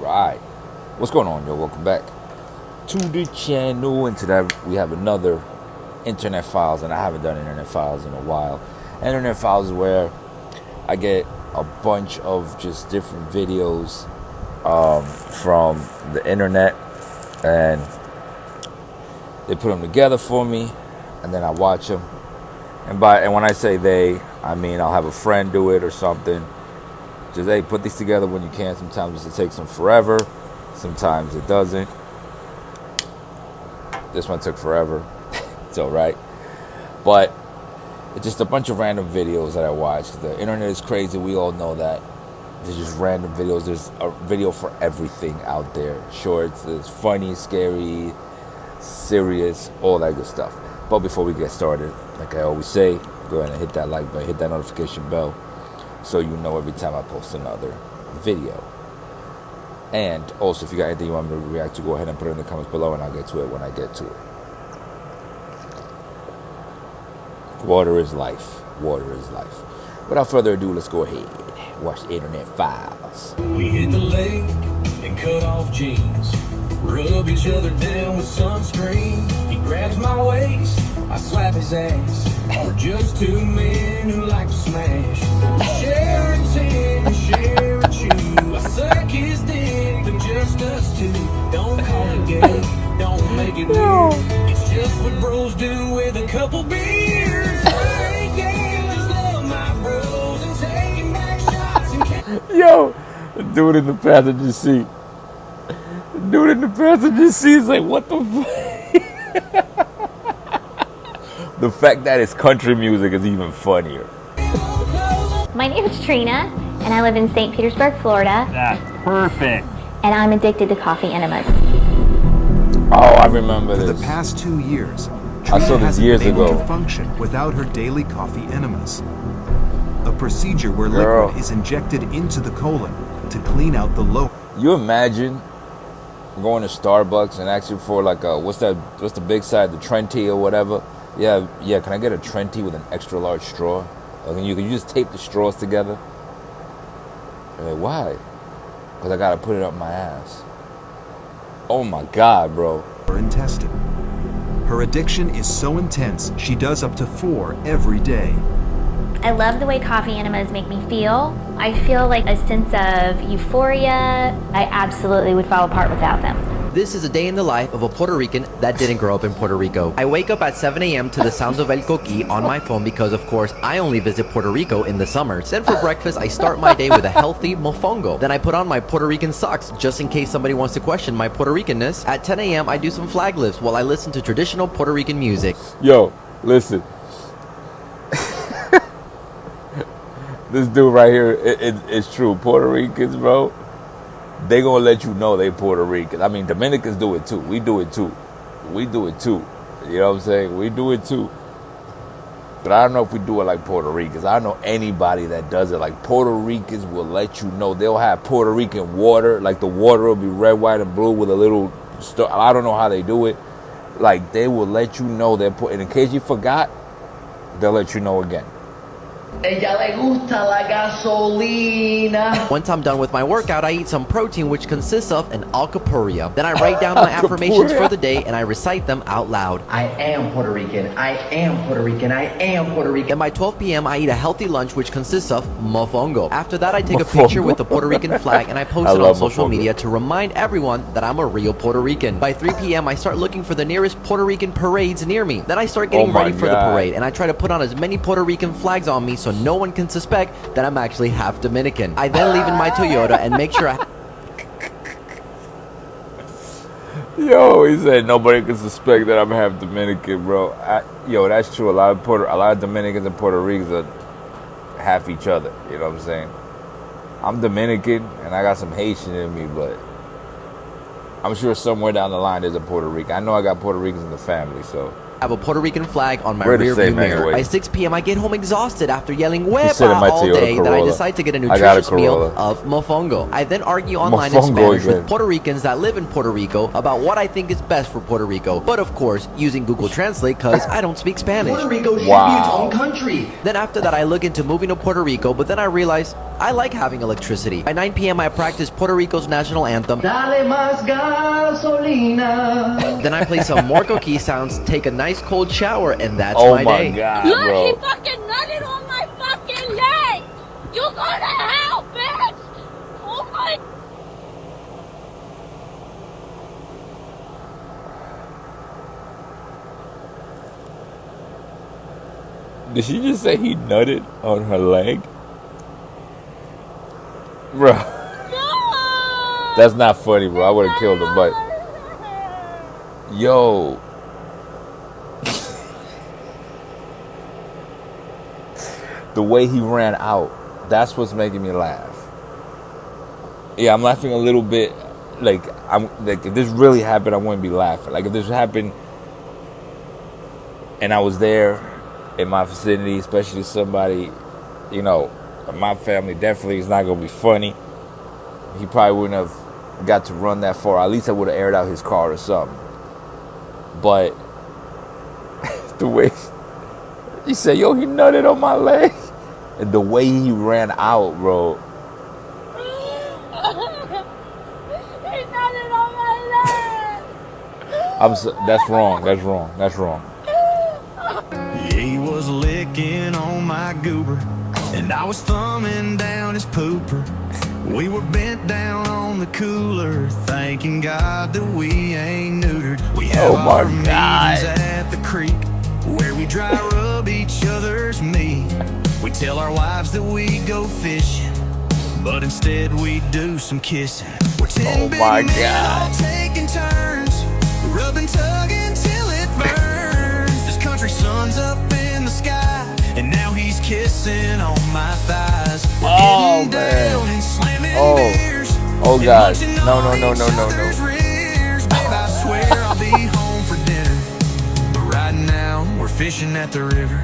Alright. What's going on, yo? Welcome back to the channel. And today we have another Internet Files. And I haven't done Internet Files in a while. Internet Files is where I get a bunch of just different videos from the internet. And they put them together for me. And then I watch them. And when I say they, I mean I'll have a friend do it or something. Just, hey, put these together when you can. Sometimes it takes them forever. Sometimes it doesn't. This one took forever. It's all right. But it's just a bunch of random videos that I watch. The internet is crazy. We all know that. There's just random videos. There's a video for everything out there. Shorts, there's funny, scary, serious, all that good stuff. But before we get started, like I always say, go ahead and hit that like button, hit that notification bell, so you know every time I post another video. And also, if you got anything you want me to react to, go ahead and put it in the comments below, and I'll get to it when I get to it. Water is life. Water is life. Without further ado, let's go ahead. Watch the Internet Files. We hit the lake and cut off jeans. Rub each other down with sunscreen. He grabs my waist, I slap his ass. We're just two men who like to smash. Share a tin, share a chew. I suck his dick, but just us two. Don't call it gay, don't make it weird. It's just what bros do with a couple beers. I ain't gay, just love my bros and taking back shots and Yo, the dude in the passenger seat. Dude in the passenger seat is like, what the fuck? The fact that it's country music is even funnier. My name is Trina, and I live in St. Petersburg, Florida. That's perfect. And I'm addicted to coffee enemas. Oh, I remember For this. the past 2 years, I Trina saw this hasn't years been able ago. to function without her daily coffee enemas. A procedure where Girl. liquid is injected into the colon to clean out the low. You imagine going to Starbucks and asking for like a, what's the big side, the Trenti or whatever? Yeah, can I get a Trenti with an extra large straw? Can you just tape the straws together? You're like, why? Because I gotta put it up my ass. Oh my God, bro. Her intestine. Her addiction is so intense, she does up to 4 every day. I love the way coffee enemas make me feel. I feel like a sense of euphoria. I absolutely would fall apart without them. This is a day in the life of a Puerto Rican that didn't grow up in Puerto Rico. I wake up at 7 a.m. to the sounds of El Coqui on my phone because, of course, I only visit Puerto Rico in the summers. Then for breakfast, I start my day with a healthy mofongo. Then I put on my Puerto Rican socks just in case somebody wants to question my Puerto Ricanness. At 10 a.m., I do some flag lifts while I listen to traditional Puerto Rican music. Yo, listen. This dude right here, it's true. Puerto Ricans, bro, they gonna let you know they Puerto Rican. I mean, Dominicans do it too. We do it too. We do it too. You know what I'm saying? We do it too. But I don't know if we do it like Puerto Ricans. I don't know anybody that does it. Like, Puerto Ricans will let you know. They'll have Puerto Rican water. Like, the water will be red, white, and blue with a little star. I don't know how they do it. Like, they will let you know they're and in case you forgot, they'll let you know again. Ella le gusta la gasolina. Once I'm done with my workout, I eat some protein, which consists of an alcapuria. Then I write down my affirmations for the day and I recite them out loud. I am Puerto Rican. I am Puerto Rican. I am Puerto Rican. And by 12 p.m., I eat a healthy lunch, which consists of mofongo. After that, I take a picture with the Puerto Rican flag and I post it on social media to remind everyone that I'm a real Puerto Rican. By 3 p.m., I start looking for the nearest Puerto Rican parades near me. Then I start getting ready for the parade and I try to put on as many Puerto Rican flags on me so no one can suspect that I'm actually half Dominican. I then leave in my Toyota and make sure I... Yo, he said nobody can suspect that I'm half Dominican, bro. Yo, that's true. A lot of Dominicans and Puerto Ricans are half each other. You know what I'm saying? I'm Dominican and I got some Haitian in me, but I'm sure somewhere down the line there's a Puerto Rican. I know I got Puerto Ricans in the family, so... have a Puerto Rican flag on my We're the rear same view mirror. anyway. By 6 p.m., I get home exhausted after yelling in "Huepa" my all Toyota day that I Corolla. decide to get a I got a nutritious meal Corolla. of mofongo. I then argue online in Mofongo Spanish again. with Puerto Ricans that live in Puerto Rico about what I think is best for Puerto Rico. But of course, using Google Translate because I don't speak Spanish. Puerto Rico should be its Wow. own country. Then after that, I look into moving to Puerto Rico, but then I realize I like having electricity. By 9 p.m. I practice Puerto Rico's national anthem. Dale más gasolina. Then I play some more coquille sounds, take a nice cold shower, and that's Oh my my day. God, Look, bro. he fucking nutted on my fucking leg! You go to hell, bitch! Oh my... Did she just say he nutted on her leg? Bro. No! That's not funny, bro. I would have killed him, but yo. The way he ran out, that's what's making me laugh. Yeah, I'm laughing a little bit. Like, if this really happened, I wouldn't be laughing. Like, if this happened and I was there in my vicinity, especially somebody, you know, my family, definitely it's not going to be funny. He probably wouldn't have got to run that far. At least I would have aired out his car or something. But the way he said, yo, he nutted on my leg. And the way he ran out, bro. He nutted on my leg! That's wrong. That's wrong. That's wrong. He was licking on my goober, and I was thumbing down his pooper. We were bent down on the cooler, thanking God that we ain't neutered. We have Oh my our meetings God. at the creek, where we dry rub each other's meat. We tell our wives that we go fishing, but instead we do some kissing. We're 10 big my men God. all taking turns, rub and tug until it burns. This country sun's up in the sky, and now he's kissing on my thighs. We're Oh, getting man. down and slamming Oh. beers, Oh, and God. munching No, on no, no, each no, no, no. other's rears. Babe, I swear I'll be home for dinner, but right now we're fishing at the river.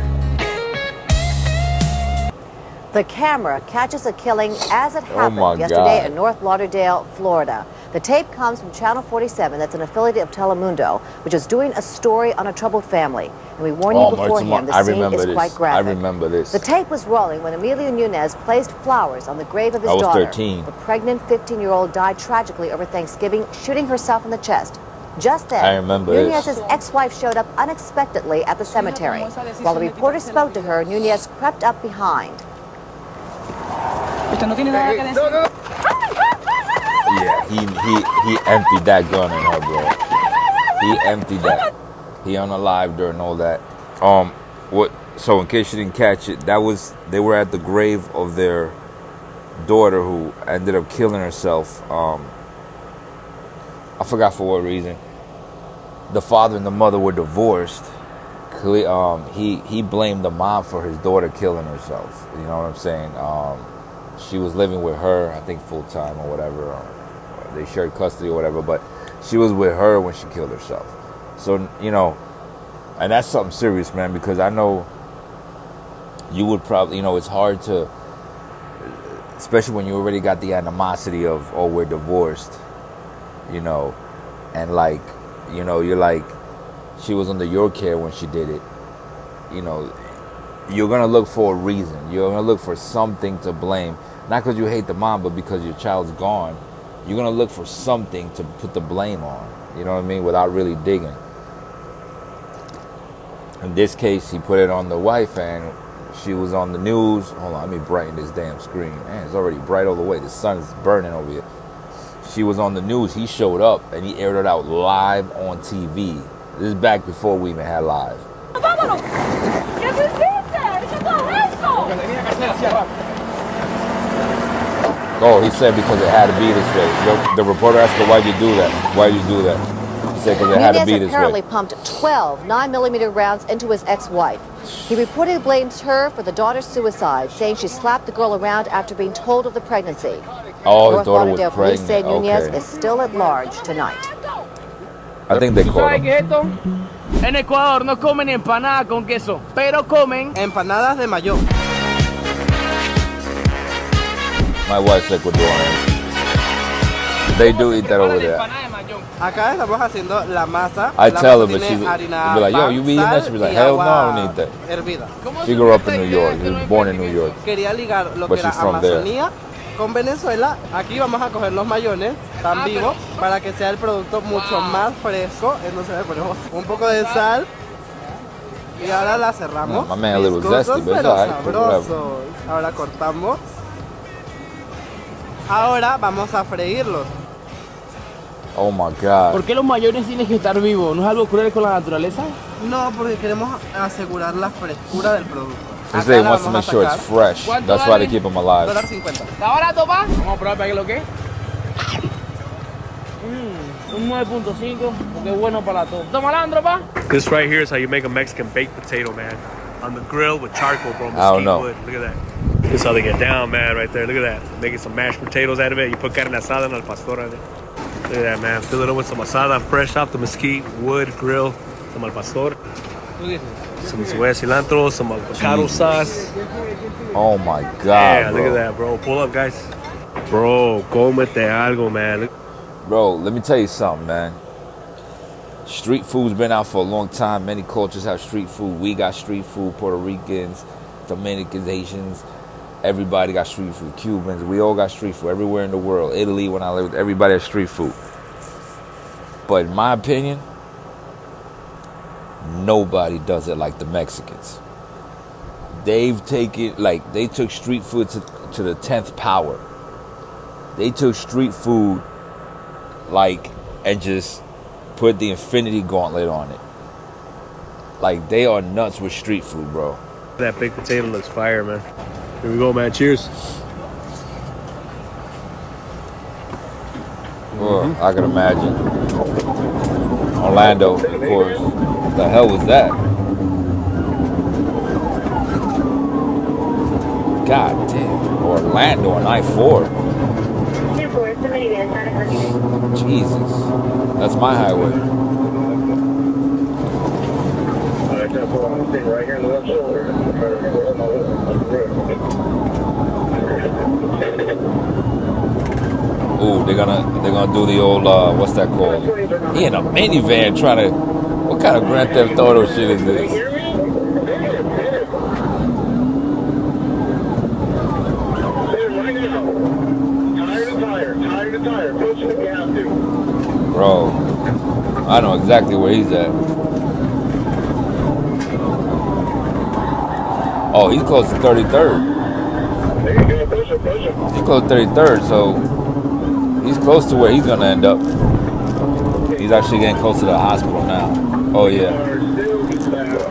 The camera catches a killing as it happened my yesterday God. in North Lauderdale, Florida. The tape comes from Channel 47, that's an affiliate of Telemundo, which is doing a story on a troubled family. And we warn you beforehand, the scene is quite graphic. I remember this. The tape was rolling when Emilio Nunez placed flowers on the grave of his I was daughter. 13. The pregnant 15-year-old died tragically over Thanksgiving, shooting herself in the chest. Just then, I remember this. Nunez's ex-wife showed up unexpectedly at the cemetery. While the reporter spoke to her, Nunez crept up behind. Yeah, he emptied that gun in her, bro. He emptied that. He unalived her and all that. So in case you didn't catch it, they were at the grave of their daughter who ended up killing herself. I forgot for what reason. The father and the mother were divorced. He blamed the mom for his daughter killing herself. You know what I'm saying? She was living with her, I think full time or whatever. They shared custody or whatever, but she was with her when she killed herself. So, you know, and that's something serious, man, because I know you would probably, you know, it's hard to, especially when you already got the animosity of, oh, we're divorced, you know, and like, you know, you're like, she was under your care when she did it, you know, you're going to look for a reason. You're going to look for something to blame. Not because you hate the mom, but because your child's gone. You're going to look for something to put the blame on. You know what I mean? Without really digging. In this case, he put it on the wife, and she was on the news. Hold on, let me brighten this damn screen. Man, it's already bright all the way. The sun is burning over here. She was on the news. He showed up, and he aired it out live on TV. This is back before we even had live. ¡Vámonos! ¿Qué tú hiciste? ¿Qué tú has hecho? Oh, he said because it had to be this way. The reporter asked her, why'd you do that? Why'd you do that? He said because it had to be Nunez this apparently way. pumped 12 9mm rounds into his ex-wife. He reportedly blames her for the daughter's suicide, saying she slapped the girl around after being told of the pregnancy. Oh, his North daughter was Lauderdale police say pregnant. Nunez Okay. is still at large tonight. I think they caught him. En Ecuador no comen empanada con queso, pero comen empanadas de mayo. My wife's Ecuadorian. They do eat that over there. Empanada de mayo. Acá estamos haciendo la masa. I La tell her, masa but tiene she's harina, be like, yo, pan, you be eating that? sal She be like, y hell no, I agua don't need that. hervida. She grew up in New York. She was born in New York. Quería ligar lo But que era she's from there. Amazonía con Venezuela. Aquí vamos a coger los mayones tan vivos para que sea el producto mucho más fresco. Entonces le ponemos un poco de sal y ahora la cerramos. My man a little Viscosos, zesty, but it's pero alright. sabrosos. Ahora cortamos. Ahora vamos a freírlos. Oh my God. ¿Por qué los mayones tienen que estar vivos? ¿No es algo cruel con la naturaleza? No, porque queremos asegurar la frescura del producto. They say wants to make sure it's fresh. That's why they keep them alive. $1.50. ¿Está barato, pa? Vamos a probar para que lo que. Un 9.5, porque es bueno para la todo. ¿Toma malandro, pa? This right here is how you make a Mexican baked potato, man. On the grill with charcoal, bro. I don't know. Wood. Look at that. This is how they get down, man, right there. Look at that. Making some mashed potatoes out of it. You put carne asada en el pastor right there. Look at that, man. Fill it up with some asada fresh off the mesquite, wood, grill, some al pastor. Some cebolla cilantro, some avocado sauce. Oh my God, Yeah, bro. look at that, bro. Pull up, guys. Bro, cómete algo, man. Bro, let me tell you something, man. Street food's been out for a long time. Many cultures have street food. We got street food. Puerto Ricans, Dominicans, Asians. Everybody got street food. Cubans. We all got street food everywhere in the world. Italy, when I lived, everybody has street food. But in my opinion, nobody does it like the Mexicans. They've taken, like, they took street food to the 10th power. They took street food, like, and just put the infinity gauntlet on it. Like, they are nuts with street food, bro. That baked potato looks fire, man. Here we go, man. Cheers. Well, I can imagine. Orlando, of course. What the hell was that? God damn. Orlando on I-4. Jesus. That's my highway. Right here in the left shoulder. Ooh, they're gonna do the old what's that called? He in a minivan trying to. What kind of Grand Theft Auto shit is this? Bro, I know exactly where he's at. Oh, he's close to 33rd. There you go, push him, push him. He's close to 33rd, so he's close to where he's gonna end up. He's actually getting close to the hospital now. Oh yeah.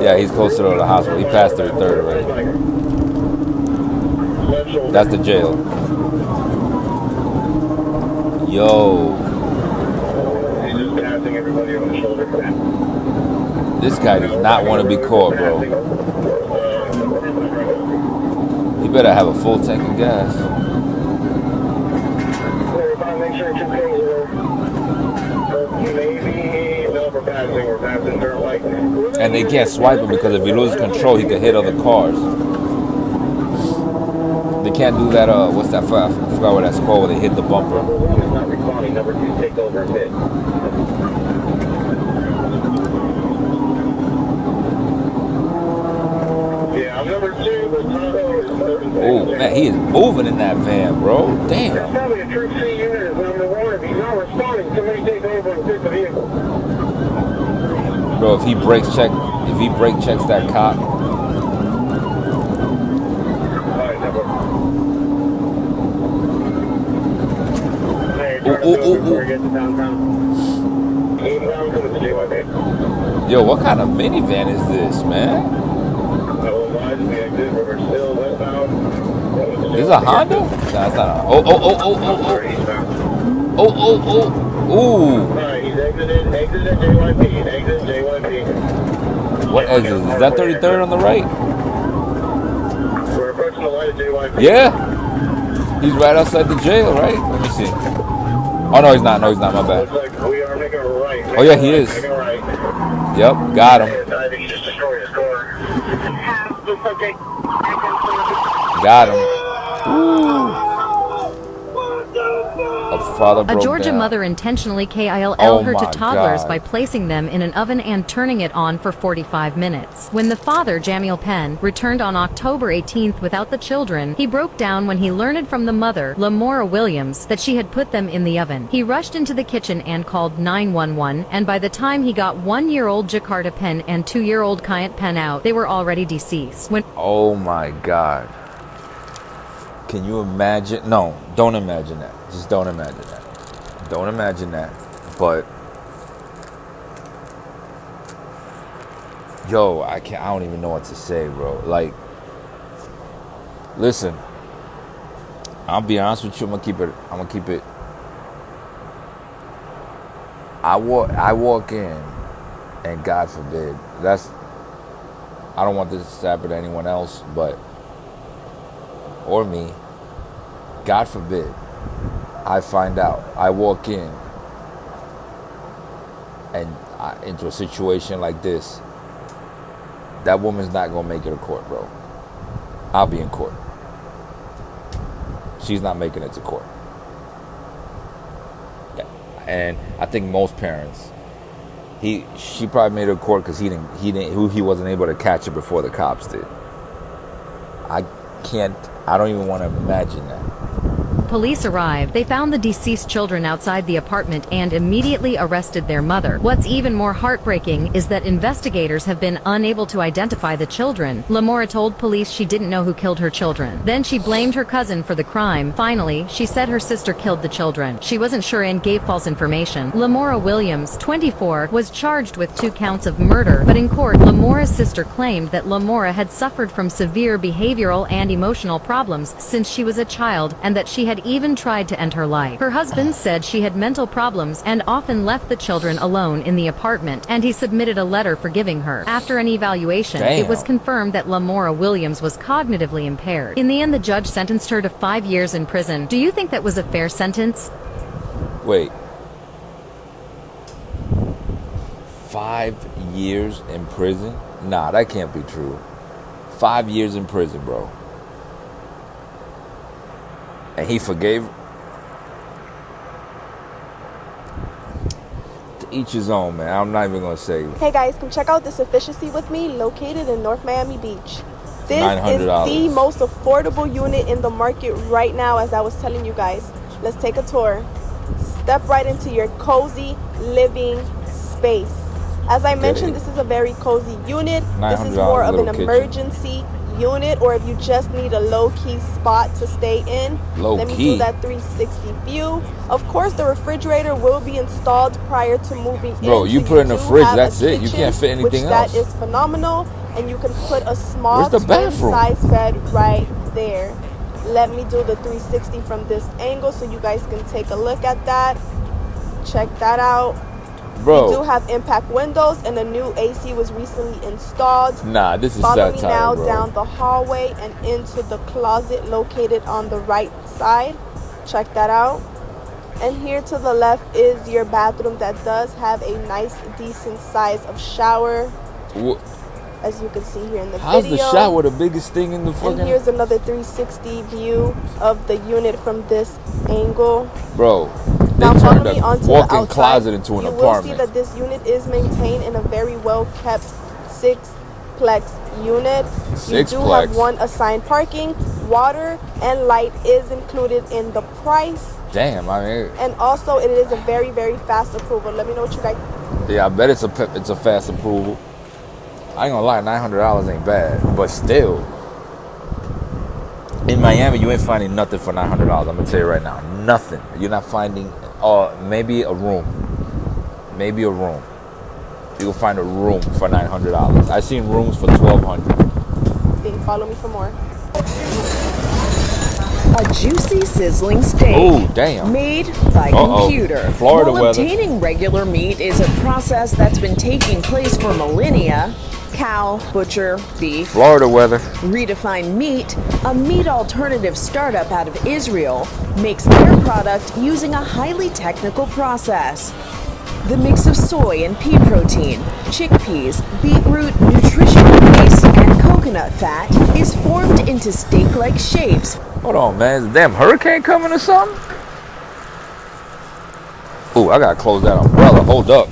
Yeah, he's close to the hospital. He passed 33rd already. That's the jail. Yo. He's just passing everybody on the shoulder. This guy does not want to be caught, bro. He better have a full tank of gas. Make sure two things are maybe no, we're passing their light. And they can't swipe him because if he loses control, he can hit other cars. They can't do that, what's that, I forgot what that's called, where they hit the bumper. Number one is not responding, number two take over and hit. Yeah, I'm number two, but Oh, man, he is moving in that van, bro. Damn. That's probably a troop C unit is number one. If he's not responding, somebody take over and hit the vehicle. Bro, if he brake checks that cop. Yo, what kind of minivan is this, man? Is it a Honda? No, it's not a Honda. Ooh. He's exited JYP. What exit? Is that 33rd on the right? We're approaching the light of JYP. Yeah. He's right outside the jail, right? Let me see. Oh, no, he's not. No, he's not. My bad. Looks like we are making a right. Oh, yeah, he is. Making a right. Yep, got him. I think he just destroyed his car. Got him. Ooh. A father A broke Georgia down. mother intentionally KILL Oh her to my toddlers God. by placing them in an oven and turning it on for 45 minutes. When the father, Jamil Penn, returned on October 18th without the children, he broke down when he learned from the mother, Lamora Williams, that she had put them in the oven. He rushed into the kitchen and called 911, and by the time he got 1-year-old Jakarta Penn and 2-year-old Kyant Penn out, they were already deceased. Oh my God. Can you imagine? No, don't imagine that. Just don't imagine that. Don't imagine that. But yo, I don't even know what to say, bro. Like, listen, I'll be honest with you. I'm gonna keep it. I walk in, and God forbid, I don't want this to happen to anyone else, or me. God forbid, I find out. I walk in, and into a situation like this. That woman's not gonna make it to court, bro. I'll be in court. She's not making it to court. And I think most parents, she probably made it to court because he wasn't able to catch her before the cops did. I don't even want to imagine that. Police arrived. They found the deceased children outside the apartment and immediately arrested their mother. What's even more heartbreaking is that investigators have been unable to identify the children. Lamora told police she didn't know who killed her children. Then she blamed her cousin for the crime. Finally, she said her sister killed the children. She wasn't sure and gave false information. Lamora Williams, 24, was charged with 2 counts of murder, but in court, Lamora's sister claimed that Lamora had suffered from severe behavioral and emotional problems since she was a child and that she had even tried to end her life. Her husband said she had mental problems and often left the children alone in the apartment, and he submitted a letter forgiving her. After an evaluation, it was confirmed that Lamora Williams was cognitively impaired. In the end, the judge sentenced her to 5 years in prison. Do you think that was a fair sentence? Wait. 5 years in prison? Nah, that can't be true. 5 years in prison, bro. And he forgave her? To each his own, man. I'm not even going to say. Hey guys, come check out this efficiency with me, located in North Miami Beach. This is $900. the most affordable unit in the market right now, as I was telling you guys. Let's take a tour. Step right into your cozy living space. As I mentioned, this is a very cozy unit. This is more of an emergency unit, or if you just need a low-key spot to stay in. Let me do that 360 view. Of course, the refrigerator will be installed prior to moving in. Bro, you put in the fridge, that's it. You can't fit anything else. That is phenomenal. And you can put a small Where's the bathroom? size bed right there. Let me do the 360 from this angle so you guys can take a look at that. Check that out. Bro. We do have impact windows, and a new AC was recently installed. Nah, this is Follow me satire, now bro. down the hallway and into the closet located on the right side. Check that out. And here to the left is your bathroom that does have a nice, decent size of shower. As you can see here in the How's video. the shower the biggest thing in the fucking... And here's another 360 view of the unit from this angle. Bro, they now follow turned me a onto the walk-in outside. closet into an You will apartment. see that this unit is maintained in a very well-kept 6-plex unit. You do have 1 assigned parking. Water and light is included in the price. Damn, I mean... And also, it is a very, very fast approval. Let me know what you guys... Yeah, I bet it's a fast approval. I ain't gonna lie, $900 ain't bad, but still, in Miami, you ain't finding nothing for $900. I'm gonna tell you right now, nothing. You're not finding, maybe a room. Maybe a room. You can find a room for $900. I seen rooms for $1,200. Follow me for more. A juicy, sizzling steak. Oh, damn. Made by computer. Florida While weather. obtaining regular meat is a process that's been taking place for millennia, cow, butcher, beef, Florida weather. Redefined Meat, a meat alternative startup out of Israel, makes their product using a highly technical process. The mix of soy and pea protein, chickpeas, beetroot, nutritional waste, and coconut fat is formed into steak-like shapes. Hold on, man. Is a damn hurricane coming or something? Ooh, I gotta close that umbrella. Hold up.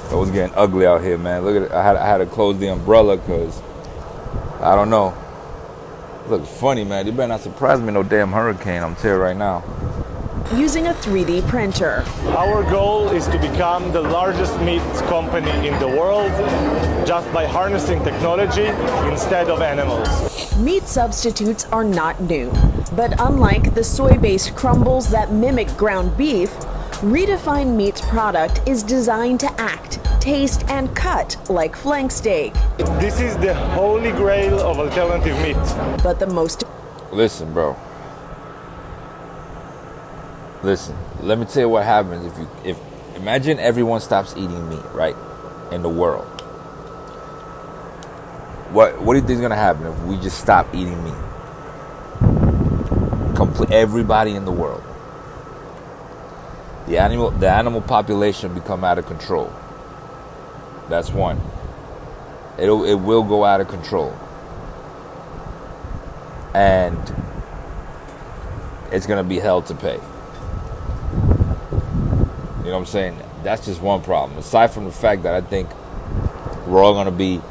It was getting ugly out here, man. Look at it. I had to close the umbrella because I don't know. It looks funny, man. You better not surprise me, no damn hurricane. I'm telling you right now. Using a 3D printer. Our goal is to become the largest meat company in the world just by harnessing technology instead of animals. Meat substitutes are not new, but unlike the soy-based crumbles that mimic ground beef, Redefined Meat's product is designed to act, taste, and cut like flank steak. This is the holy grail of alternative meat. But the most... Listen, bro. Listen, let me tell you what happens if imagine everyone stops eating meat, right? In the world. What do you think is gonna happen if we just stop eating meat? Everybody in the world. The animal population become out of control. That's one. It will go out of control. And it's gonna be hell to pay. You know what I'm saying? That's just one problem. Aside from the fact that I think we're all gonna be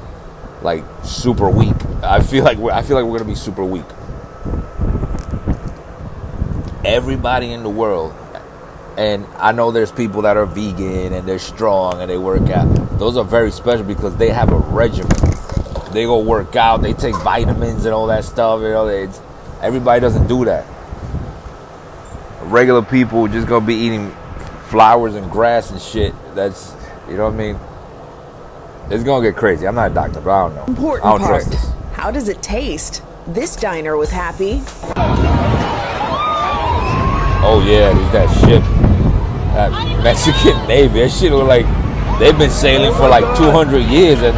like super weak. I feel like we're gonna be super weak. Everybody in the world, and I know there's people that are vegan and they're strong and they work out. Those are very special because they have a regimen. They go work out, they take vitamins and all that stuff. You know, everybody doesn't do that. Regular people just gonna be eating flowers and grass and shit. That's, you know what I mean? It's gonna get crazy. I'm not a doctor, but I don't know. Important I don't part. trust this. How does it taste? This diner was happy. Oh yeah, there's that ship. That Mexican Navy. That shit look like they've been sailing for like 200 years and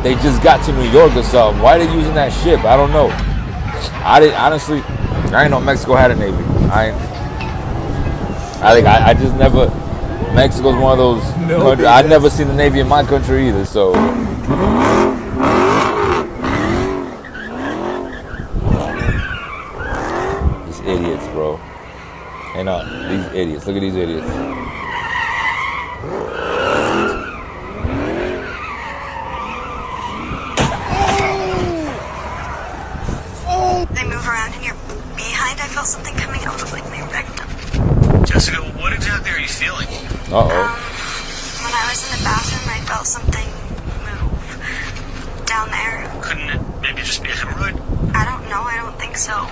they just got to New York or something. Why are they using that ship? I don't know. I didn't know Mexico had a Navy. I just never, Mexico's one of those countries. I've never seen the Navy in my country either, so. These idiots, bro. And these idiots. Look at these idiots. They move around in your behind. I felt something coming out of like my rectum. Jessica, what exactly are you feeling? Uh-oh. When I was in the bathroom, I felt something move down there. Couldn't it maybe just be a hemorrhoid? I don't know. I don't think so.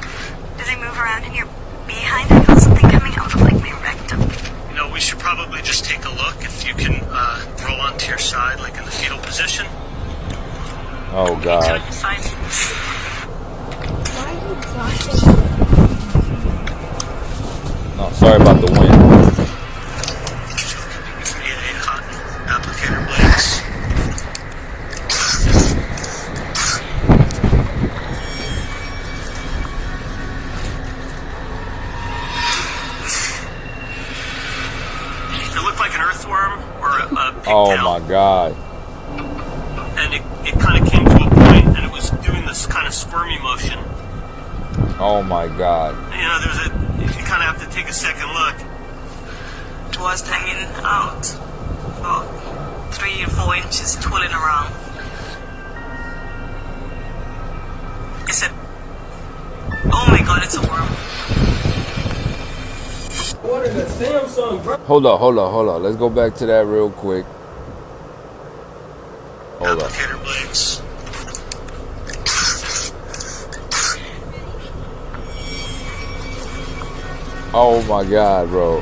Do they move around in your behind? I felt something coming out of like my rectum. You know, we should probably just take a look. If you can roll onto your side, like in the fetal position. Oh, God. No, sorry about the wind. Applicator blades. It looked like an earthworm or a pigtail. Oh my God. And it kind of came to a point and it was doing this kind of squirmy motion. Oh my God. You know, you kind of have to take a second look. It was hanging out about 3 or 4 inches, twirling around. I said, oh my God, it's a worm. What is the Samsung, bro? Hold on. Let's go back to that real quick. Hold on. Applicator blades. Oh my God, bro.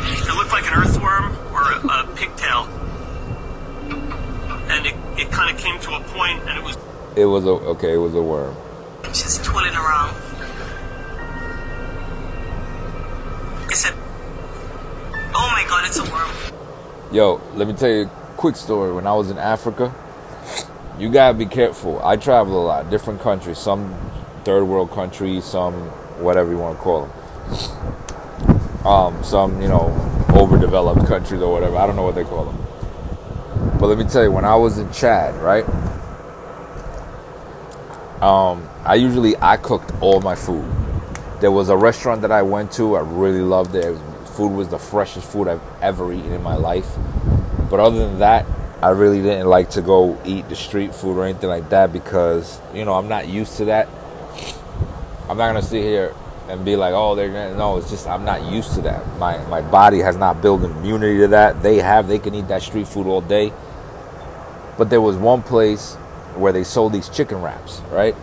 It looked like an earthworm or a pigtail. And it kind of came to a point and it was It was a worm. Just twirling around. said, oh my god, it's a worm. Yo, let me tell you a quick story. When I was in Africa, you gotta be careful. I travel a lot, different countries, some third world countries, some whatever you want to call them. Some, you know, overdeveloped countries or whatever. I don't know what they call them. But let me tell you, when I was in Chad, right? I cooked all my food. There was a restaurant that I went to. I really loved it. Food was the freshest food I've ever eaten in my life. But other than that, I really didn't like to go eat the street food or anything like that because, you know, I'm not used to that. I'm not going to sit here and be like, oh, they're going to... No, it's just I'm not used to that. My body has not built an immunity to that. They can eat that street food all day. But there was one place where they sold these chicken wraps, right?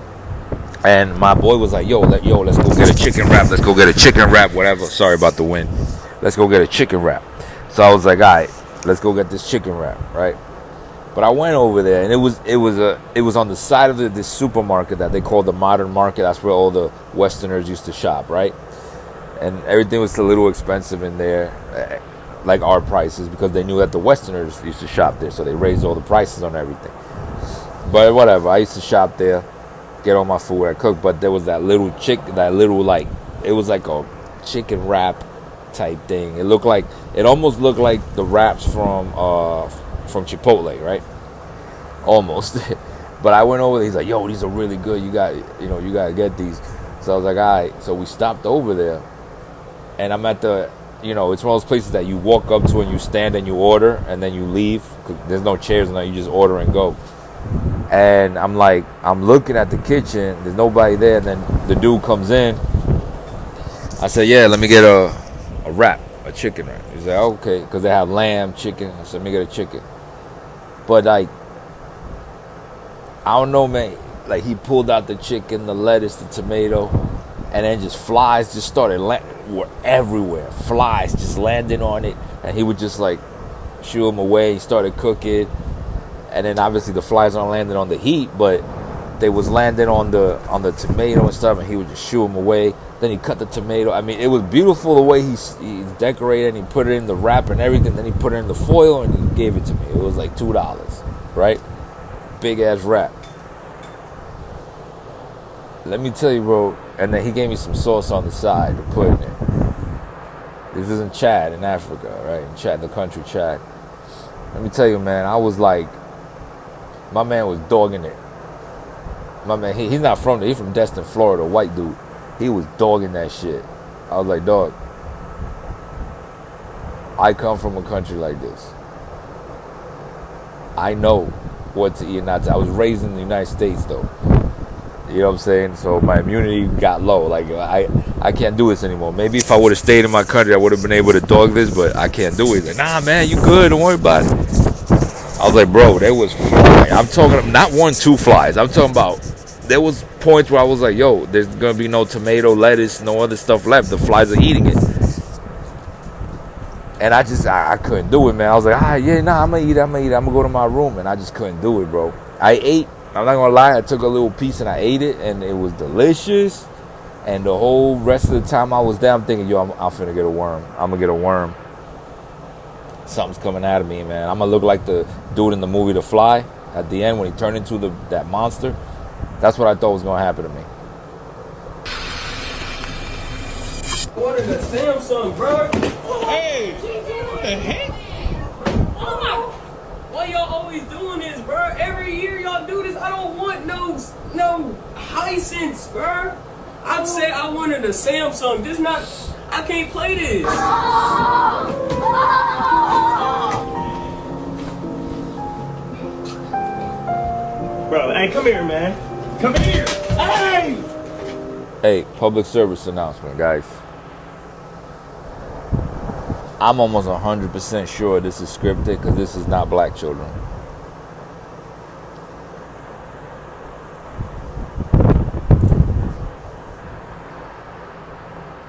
And my boy was like, let's go get a chicken wrap. Let's go get a chicken wrap, whatever. Sorry about the wind. Let's go get a chicken wrap. So I was like, all right, let's go get this chicken wrap, right? But I went over there, and it was on the side of this supermarket that they call the Modern Market. That's where all the Westerners used to shop, right? And everything was a little expensive in there, like our prices, because they knew that the Westerners used to shop there, so they raised all the prices on everything. But whatever, I used to shop there, get all my food I cooked. But there was that little it was like a chicken wrap type thing. It almost looked like the wraps from Chipotle, right? Almost. But I went over there. He's like, yo, these are really good. You got to get these. So I was like, all right. So we stopped over there, and I'm at the, it's one of those places that you walk up to and you stand and you order and then you leave. 'Cause there's no chairs and you just order and go. And I'm looking at the kitchen. There's nobody there. And then the dude comes in. I said, yeah, let me get a wrap, a chicken wrap. He's like, okay, because they have lamb, chicken. I said, let me get a chicken. But I don't know, man. Like, he pulled out the chicken, the lettuce, the tomato, and then just flies just started were everywhere. Flies just landing on it, and he would just shoo them away. He started cooking, and then obviously the flies aren't landing on the heat, but they was landing on the tomato and stuff, and he would just shoo them away. Then he cut the tomato. I mean, it was beautiful the way he decorated, and he put it in the wrap and everything. Then he put it in the foil, and he gave it to me. It was like $2, right? Big ass wrap. Let me tell you, bro. And then he gave me some sauce on the side to put in it. This is in Chad, in Africa, right? In Chad, the country Chad. Let me tell you, man, I was like, my man was dogging it. My man, he's not from there. He's from Destin, Florida, white dude. He was dogging that shit. I was like, dog, I come from a country like this. I know what to eat and not to. I was raised in the United States, though. You know what I'm saying? So my immunity got low. Like, I can't do this anymore. Maybe if I would have stayed in my country, I would have been able to dog this, but I can't do it. He's like, nah, man, you good. Don't worry about it. I was like, bro, there was flies. I'm talking not 1, 2 flies. I'm talking about, there was points where I was like, yo, there's going to be no tomato, lettuce, no other stuff left. The flies are eating it. And I couldn't do it, man. I was like, I'm going to eat it. I'm going to go to my room. And I just couldn't do it, bro. I ate. I'm not going to lie. I took a little piece and I ate it. And it was delicious. And the whole rest of the time I was there, I'm thinking, yo, I'm finna get a worm. I'm going to get a worm. Something's coming out of me, man. I'm going to look like the dude in the movie The Fly at the end when he turned into that monster. That's what I thought was going to happen to me. What is the Samsung, bro? Hey! What the heck? Oh my! Why y'all always doing this, bro? Every year y'all do this. I don't want no Hisense, bro. I said I wanted a Samsung. This not. I can't play this. Bro, hey, come here, man. Come here. Hey! Hey, public service announcement, guys. I'm almost 100% sure this is scripted because this is not black children.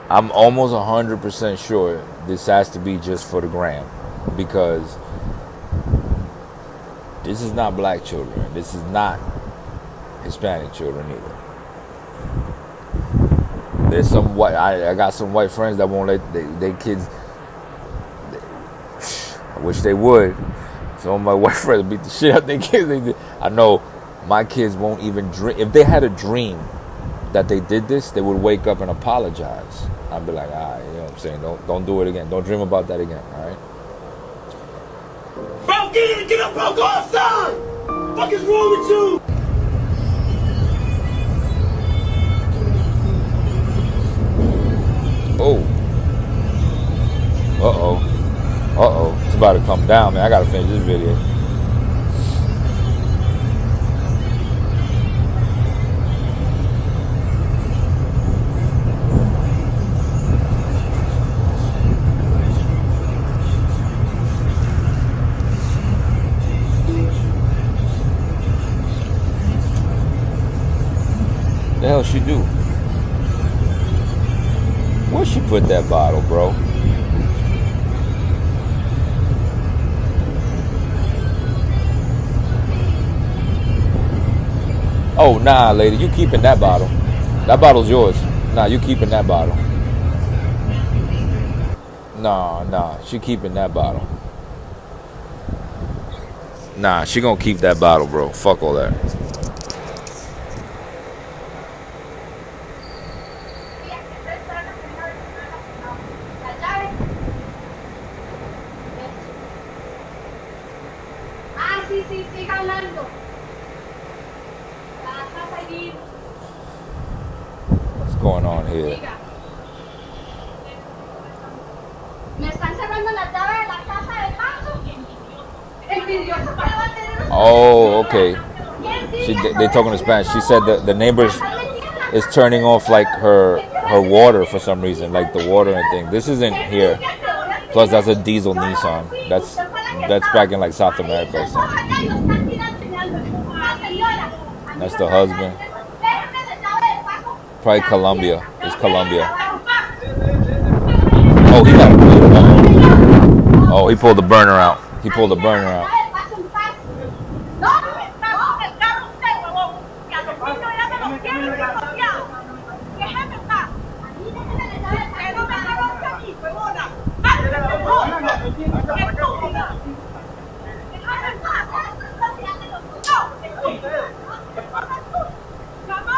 I'm almost 100% sure this has to be just for the gram because this is not black children. This is not Hispanic children either. There's some white. I got some white friends that won't let they kids. I wish they would. Some of my white friends beat the shit out of their kids. I know my kids won't even dream. If they had a dream that they did this, they would wake up and apologize. I'd be like, all right, you know what I'm saying? Don't do it again. Don't dream about that again. All right. Bro, get up, bro, go outside! What the fuck is wrong with you? Oh. Uh-oh. Uh-oh. It's about to come down, man. I gotta finish this video. The hell she do? Where'd she put that bottle, bro? Oh, nah, lady, you keeping that bottle. That bottle's yours. Nah, you keeping that bottle. Nah, she keeping that bottle. Nah, she gonna keep that bottle, bro. Fuck all that. What's going on here? Oh, okay. They talking in Spanish. She said the neighbors is turning off like her water for some reason, like the water and thing. This isn't here. Plus, that's a diesel Nissan. That's back in like South America or something. That's the husband. Probably Colombia. It's Colombia. Oh, he got a burner. Oh, he pulled the burner out. He pulled the burner out.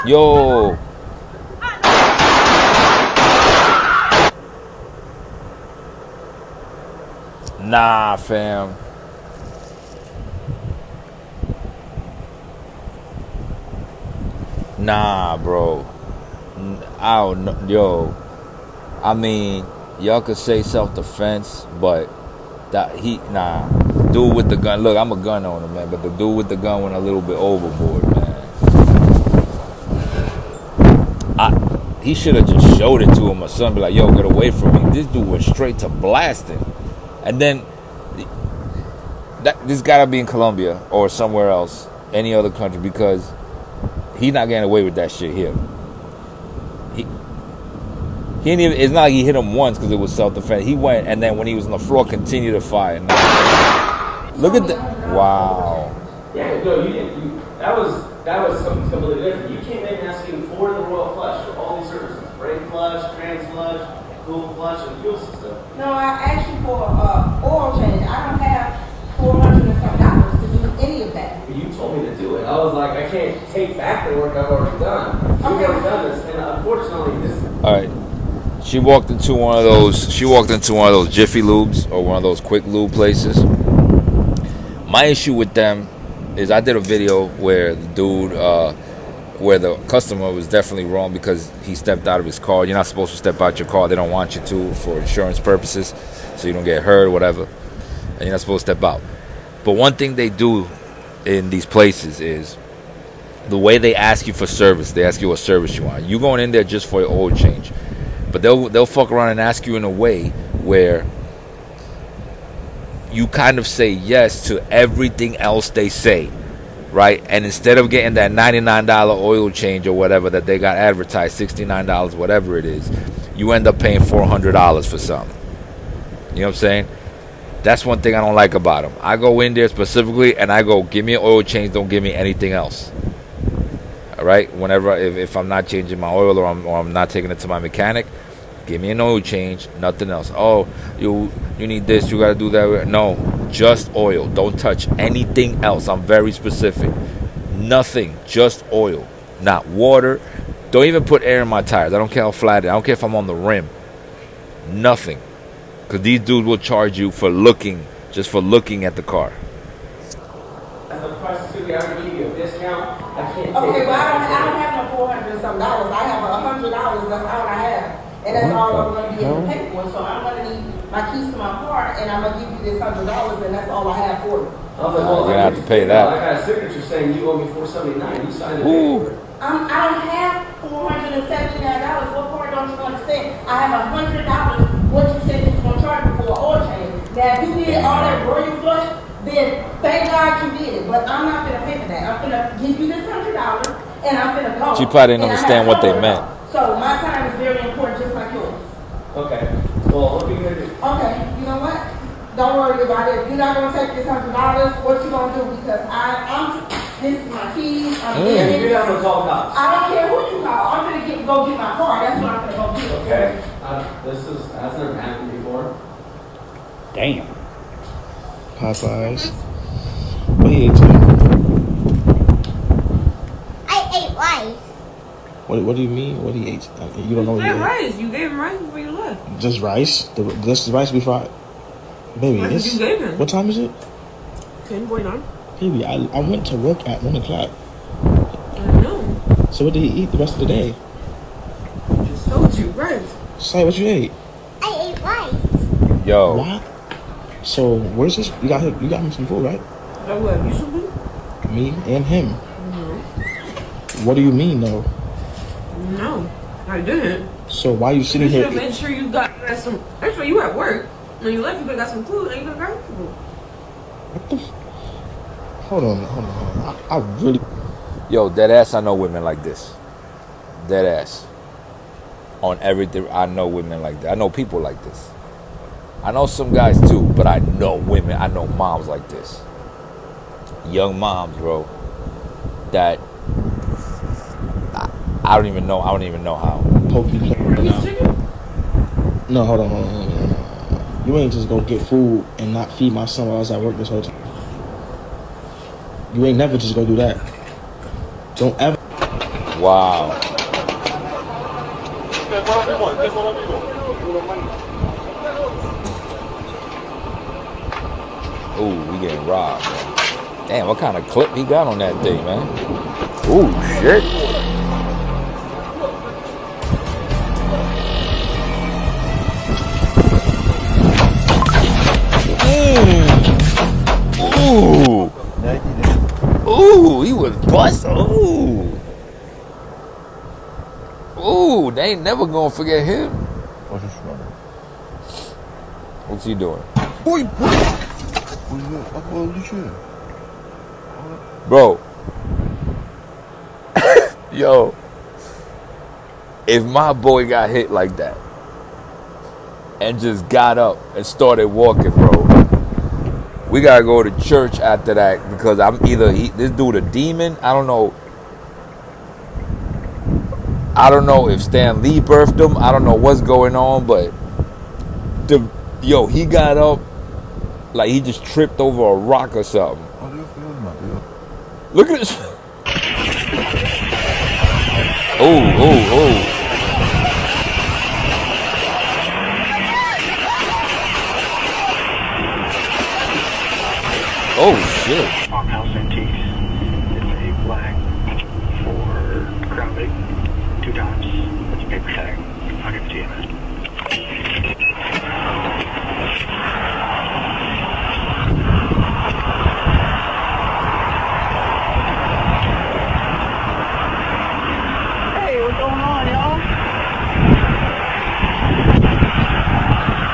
Yo. Nah, fam. Nah, bro. I don't know. Yo. I mean, y'all could say self-defense, but nah. Dude with the gun. Look, I'm a gun owner, man, but the dude with the gun went a little bit overboard, man. He should have just showed it to him or something. Be like, yo, get away from me. This dude went straight to blasting. And then this gotta be in Colombia or somewhere else, any other country, because he's not getting away with that shit here. He didn't even, it's not like he hit him once because it was self-defense. He went, and then when he was on the floor, continued to fire. Look at that. Wow. Yeah, no, you didn't. That was something completely different. You came in asking for the Royal Flush, for all these services. Brake flush, trans flush, cool flush, and fuel system. No, I asked you for oil change. I don't have $400 and some to do any of that. You told me to do it. I was like, I can't take back the work I've already done. You've already done this, and unfortunately, this. All right. She walked into one of those Jiffy Lubes or one of those quick lube places. My issue with them is I did a video where the dude, where the customer was definitely wrong because he stepped out of his car. You're not supposed to step out your car. They don't want you to for insurance purposes, so you don't get hurt or whatever. And you're not supposed to step out. But one thing they do in these places is the way they ask you for service. They ask you what service you want. You going in there just for your oil change. But they'll fuck around and ask you in a way where you kind of say yes to everything else they say, right? And instead of getting that $99 oil change or whatever that they got advertised, $69, whatever it is, you end up paying $400 for something. You know what I'm saying? That's one thing I don't like about them. I go in there specifically and I go, give me an oil change, don't give me anything else. right? Whenever, if I'm not changing my oil or I'm not taking it to my mechanic, give me an oil change, nothing else. Oh, you need this, you got to do that. No, just oil. Don't touch anything else. I'm very specific. Nothing, just oil, not water. Don't even put air in my tires. I don't care how flat it is. I don't care if I'm on the rim. Nothing. Because these dudes will charge you for looking, just for looking at the car. As the price is going to be, I'm going to give you a discount. I can't take Okay, it. well, I don't have no $400 and some dollars. I have $100. That's all I have. And that's all I'm going to be able to pay for. So I'm going to need my keys to my car, and I'm going to give you this $100, and that's all I have for you. I was like, well, you're going to have to pay that. I got a signature saying you owe me $479. You signed the paper. I don't have $479. What part don't you understand? I have $100. What you said you was going to charge me for an oil change. Now, if you did all that royal flush, then thank God you did it. But I'm not going to pay for that. I'm going to give you this $100, and I'm going to go. She probably didn't understand what they meant. So my time is very important, just like yours. Okay. Well, what are you going to do? Okay, you know what? Don't worry about it. If you're not going to take this $100, what you going to do? Because this is my keys. You're not going to call cops. I don't care who you call. I'm going to go get my car. That's what I'm going to go get. Okay. That's never happened before. Damn. Popeyes. What you ate today? I ate rice. What do you mean? What do you ate? You don't know what you ate. Rice. You gave him rice before you left. Just rice? This is rice before I... Baby, What did you give him? What time is it? 10:49. Baby, I went to work at 1 o'clock. I know. So what did he eat the rest of the day? Just told you, rice. Say what you ate. I ate rice. Yo. What? So where's this? You got him some food, right? Oh, what? You some food? Me and him. No. What do you mean, though? No, I didn't. So why are you sitting You here? should have made sure you got some. Actually, you were at work. When you left, you could have got some food, and you could have got food. What the? Hold on. I really. Yo, dead ass. I know women like this. Dead ass. On everything, I know women like that. I know people like this. I know some guys too, but I know women. I know moms like this. Young moms, bro. That I don't even know. I don't even know how. Hope you play right now. No, hold on. You ain't just go get food and not feed my son while I was at work this whole time. You ain't never just go do that. Don't ever. Wow. Ooh, we getting robbed, man. Damn, what kind of clip he got on that thing, man? Ooh, shit. Ooh. Ooh, he was bust. Ooh. Ooh, they ain't never gonna forget him. What's he doing? Bro. Yo. If my boy got hit like that and just got up and started walking, bro, we gotta go to church after that, because I'm either this dude a demon. I don't know if Stan Lee birthed him. I don't know what's going on, but he got up like he just tripped over a rock or something. Look at this. Oh. Oh shit. Farmhouse Antiques. It's a flag for Crown Vic 2 times. It's a paper tag. I'll give it to you, man. Hey, what's going on, y'all?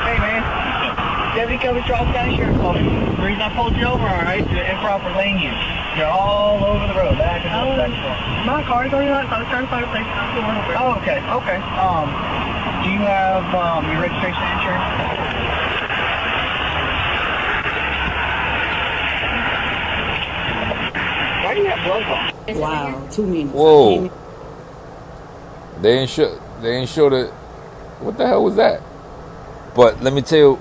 Hey, man. Deputy Cover Charles County Sheriff's Office. The reason I pulled you over, alright, to improper lane use. You're all over the road, back and forth, back and forth. My car's already on, so I was trying to find a place to work over. Oh, okay. Do you have your registration and insurance? Why do you have gloves on? Wow, 2 minutes. Whoa. They ain't show the. What the hell was that? But let me tell you,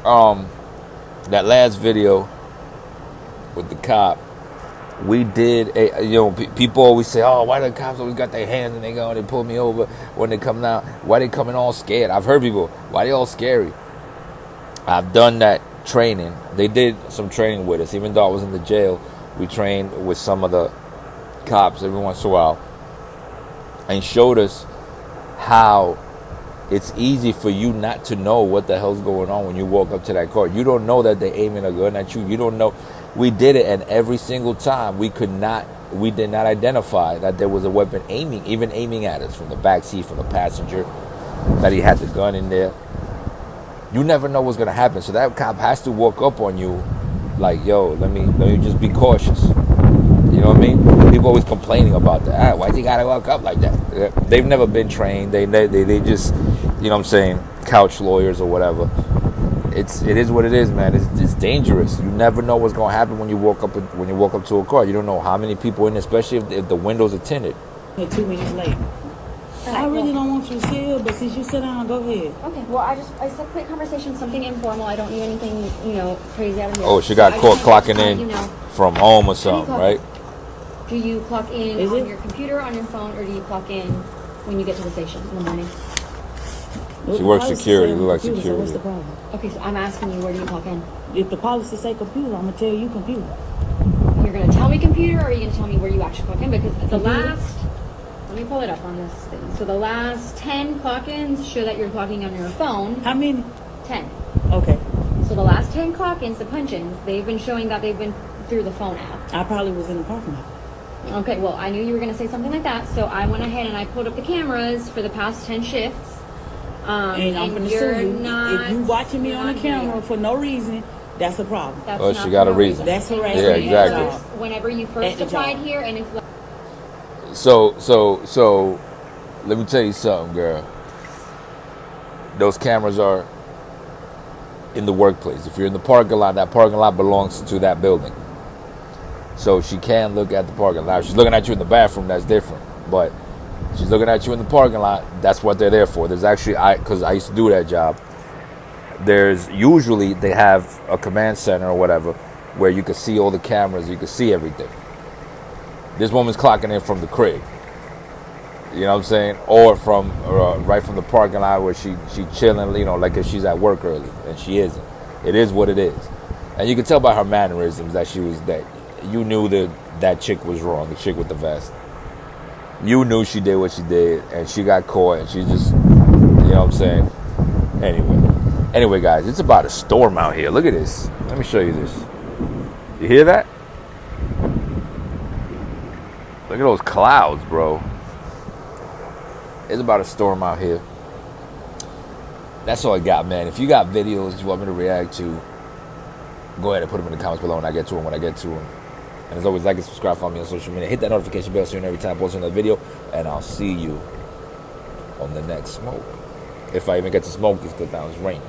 that last video with the cop, we did people always say, oh, why the cops always got their hands and they go and they pull me over when they come out? Why they coming all scared? I've heard people, why they all scary? I've done that training. They did some training with us. Even though I was in the jail, we trained with some of the cops every once in a while and showed us how it's easy for you not to know what the hell's going on when you walk up to that car. You don't know that they're aiming a gun at you. You don't know. We did it, and every single time we did not identify that there was a weapon aiming at us from the back seat, from the passenger, that he had the gun in there. You never know what's gonna happen. So that cop has to walk up on you like, yo, let me just be cautious. You know what I mean? People always complaining about that. Why'd you gotta walk up like that? They've never been trained. They just, you know what I'm saying, couch lawyers or whatever. It is what it is, man. It's dangerous. You never know what's gonna happen when you walk up to a car. You don't know how many people in there, especially if the windows are tinted. 2 minutes late. I really don't want you to sit, but since you sit down, go ahead. Okay, well, it's a quick conversation, something informal. I don't need anything, crazy out of here. Oh, she got caught clocking in from home or something, right? Do you clock in on your computer, on your phone, or do you clock in when you get to the station in the morning? She works security. Look like security. So what's the problem? Okay, so I'm asking you, where do you clock in? If the policy say computer, I'm going to tell you computer. You're going to tell me computer, or are you going to tell me where you actually clock in? Because the last... Let me pull it up on this thing. So the last 10 clock-ins show that you're clocking on your phone. How many? 10. Okay. So the last 10 clock-ins, the punch-ins, they've been showing that they've been through the phone app. I probably was in the parking lot. Okay, well, I knew you were going to say something like that, so I went ahead and I pulled up the cameras for the past 10 shifts. And I'm going to sue you. If you watching me on the camera for no reason, that's a problem. That's she got a reason. That's harassment. Yeah, exactly. Whenever you first applied here, and it's like... So, let me tell you something, girl. Those cameras are in the workplace. If you're in the parking lot, that parking lot belongs to that building. So she can look at the parking lot. If she's looking at you in the bathroom, that's different. But she's looking at you in the parking lot, that's what they're there for. There's actually, because I used to do that job, there's usually, they have a command center or whatever, where you can see all the cameras, you can see everything. This woman's clocking in from the crib. You know what I'm saying? Or from right from the parking lot where she chilling, like if she's at work early, and she isn't. It is what it is. And you can tell by her mannerisms that you knew that chick was wrong, the chick with the vest. You knew she did what she did, and she got caught, and she just, you know what I'm saying? Anyway, guys, it's about a storm out here. Look at this. Let me show you this. You hear that? Look at those clouds, bro. It's about a storm out here. That's all I got, man. If you got videos you want me to react to, go ahead and put them in the comments below, and I get to them when I get to them. And as always, like and subscribe, follow me on social media. Hit that notification bell so you know every time I post another video. And I'll see you on the next smoke. If I even get to smoke, it's because now it's raining.